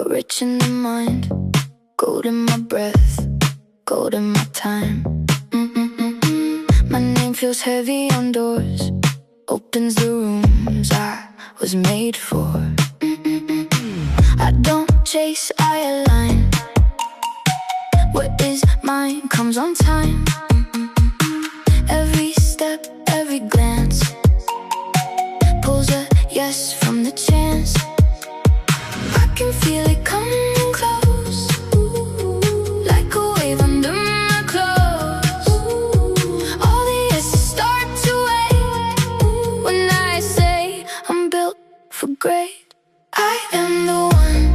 Rich in the mind, gold in my breath, gold in my time. My name feels heavy on doors, opens the rooms I was made for. I don't chase, I align. What is mine comes on time. Every step, every glance pulls a yes from the chance. I can feel it coming close, like a wave under my clothes. All the yeses start to wait when I say I'm built for great. I am the one.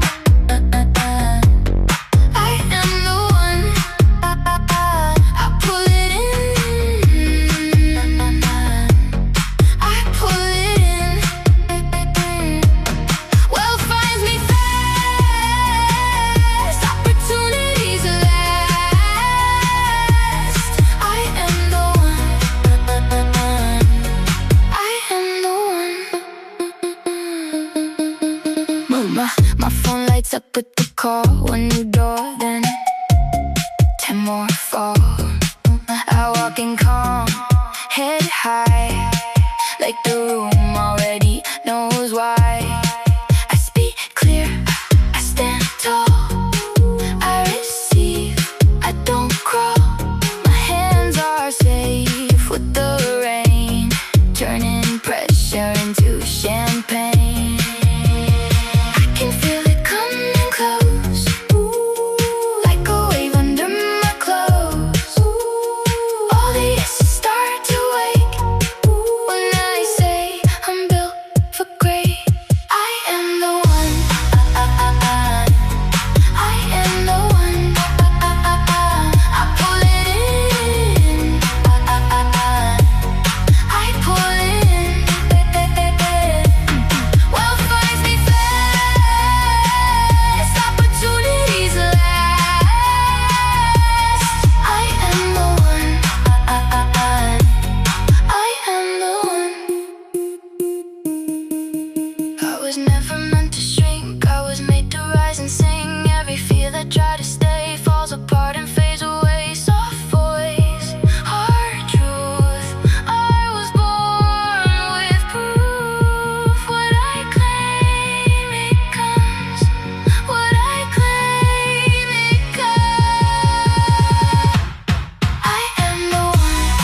I am the one. I pull it in. I pull it in. Wealth finds me fast, opportunities last. I am the one. I am the one. My phone lights up with the call. One new door, then 10 more fall. I walk in calm, head high, like the room already knows why. I speak clear, I stand tall, I receive, I don't crawl. My hands are safe with the rain, turning pressure into champagne. I can feel it coming close, like a wave under my clothes. All the yeses start to wake when I say I'm built for great. I am the one. I am the one. I pull it in. I pull it in. Wealth finds me fast, opportunities last. I am the one. I am the one. I was never meant to shrink, I was made to rise and sing. Every fear that tried to stay falls apart and fades away. Soft voice, hard truth, I was born with proof. What I claim it comes, what I claim it comes. I am the one.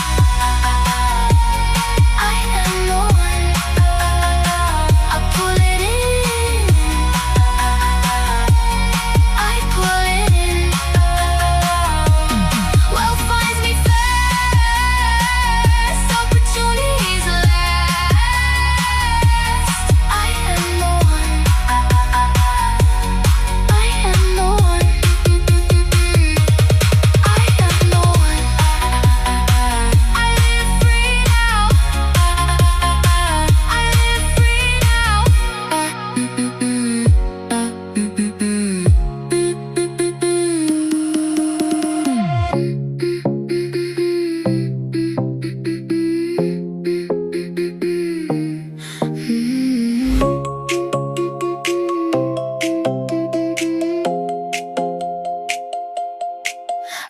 I am the one. I pull it in. I pull it in. Wealth finds me fast, opportunities last. I am the one. I am the one. I am the one. I live free now. I live free now.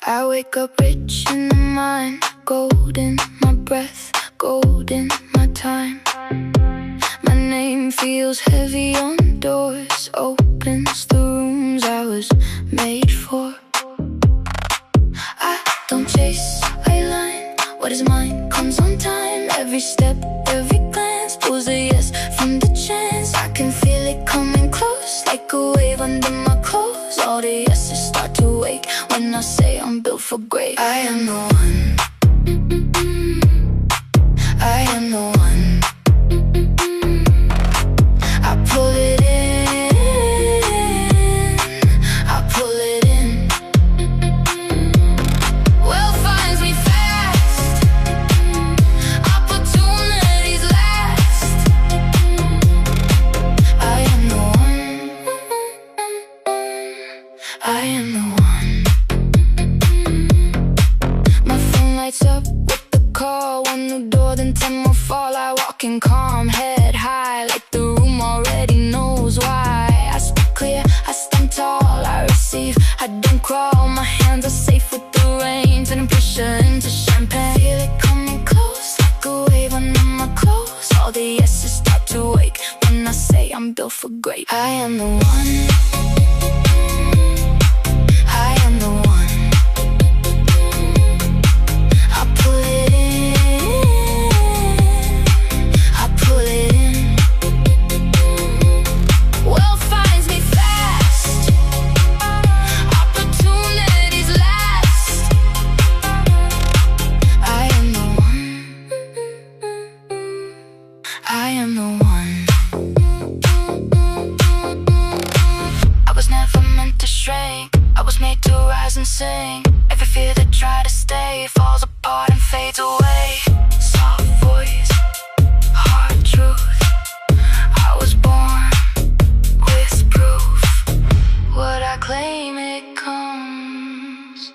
I wake up rich in the mind, gold in my breath, gold in my time. My name feels heavy on doors, opens the rooms I was made for. I don't chase, I line. What is mine comes on time. Every step, every glance pulls a yes from the chance. I can feel it coming close, like a wave under my clothes. All the yeses start to wake when I say I'm built for great. I am the one. I am the one. I pull it in. I pull it in. Wealth finds me fast, opportunities last. I am the one. I am the one. and crawl. My hands are safe with the rain, turning pressure into champagne. Feel it coming close, like a wave under my clothes. All the yeses start to wake when I say I'm built for great. I am the one. I am the one. I pull it in, I pull it in. Wealth finds me fast, opportunities last. I am the one. I am the one. I was never meant to shrink, I was made to rise and sing. Every fear that tried to stay falls apart and fades away. Soft voice, hard truth. I was born with proof. What I claim it comes.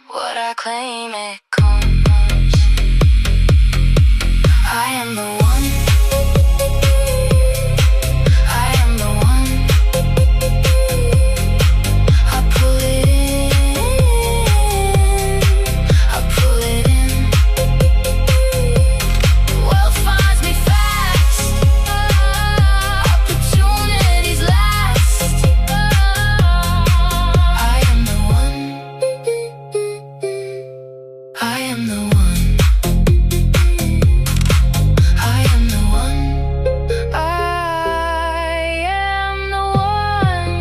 What I claim it comes. I am the one. I am the one. I pull it in, I pull it in. Wealth finds me fast, opportunities last. I am the one. I am the one. I am the one. I am the one.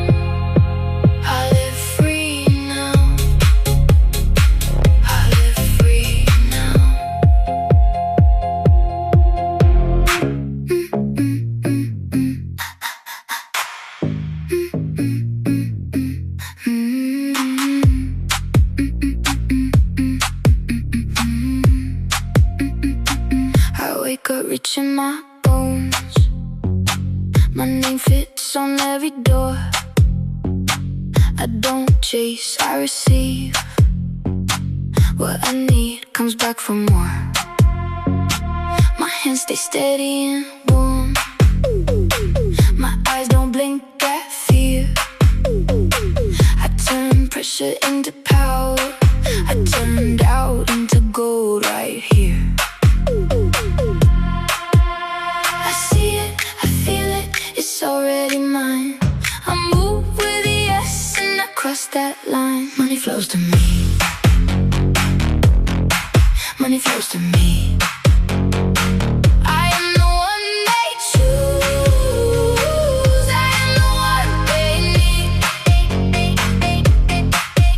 I live free now. I live free now. I wake up rich in my bones. My name fits on every door. I don't chase, I receive. What I need comes back for more. My hands stay steady and warm. My eyes don't blink at fear. I turn pressure into power. I turn doubt into gold right here. I see it, I feel it, it's already mine. I move with a yes and I cross that line. Money flows to me. Money flows to me. I am the one they choose. I am the one they need.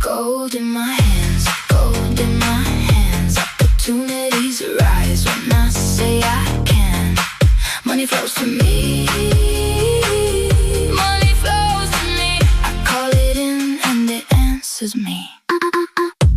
Gold in my hands, gold in my hands. Opportunities arise when I say I can. Money flows to me. Money flows to me. I call it in and it answers me.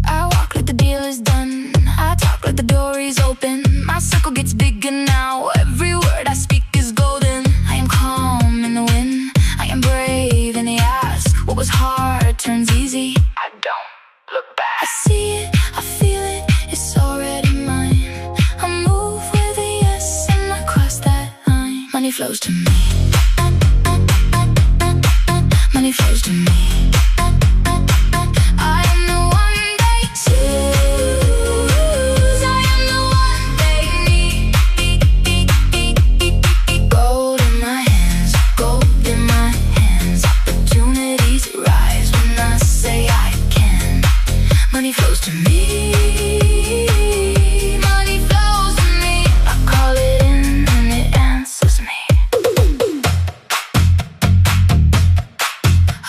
I walk like the deal is done. I talk like the door is open. My circle gets bigger now. Every word I speak is golden. I am calm in the wind. I am brave in the ask. What was hard turns easy. I don't look back. I see it, I feel it, it's already mine. I move with a yes and I cross that line. Money flows to me. Money flows to me. I am the one they choose. I am the one they need. Gold in my hands, gold in my hands. Opportunities rise when I say I can. Money flows to me. Money flows to me. I call it in and it answers me.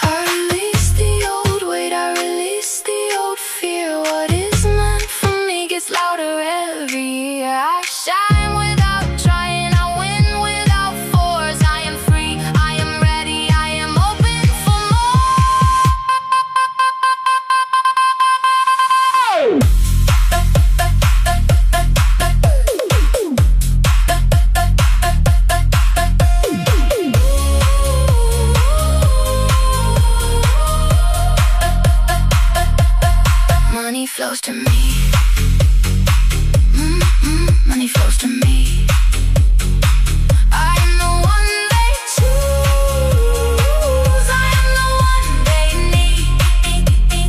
I release the old weight, I release the old fear. What is meant for me gets louder every year. I shine without trying, I win without force. I am free, I am ready, I am open for more. Money flows to me. Money flows to me. I am the one they choose. I am the one they need.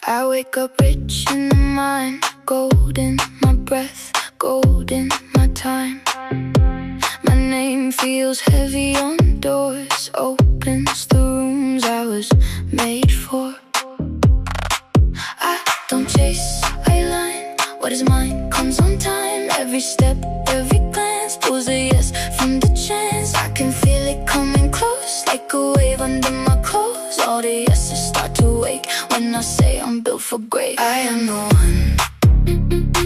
I wake up rich in the mind, gold in my breath, gold in my time. My name feels heavy on doors, opens the rooms I was made for. I don't chase, I line, what is mine comes on time. Every step, every glance pulls a yes from the chance. I can feel it coming close, like a wave under my clothes. All the yeses start to wake when I say I'm built for great. I am the one.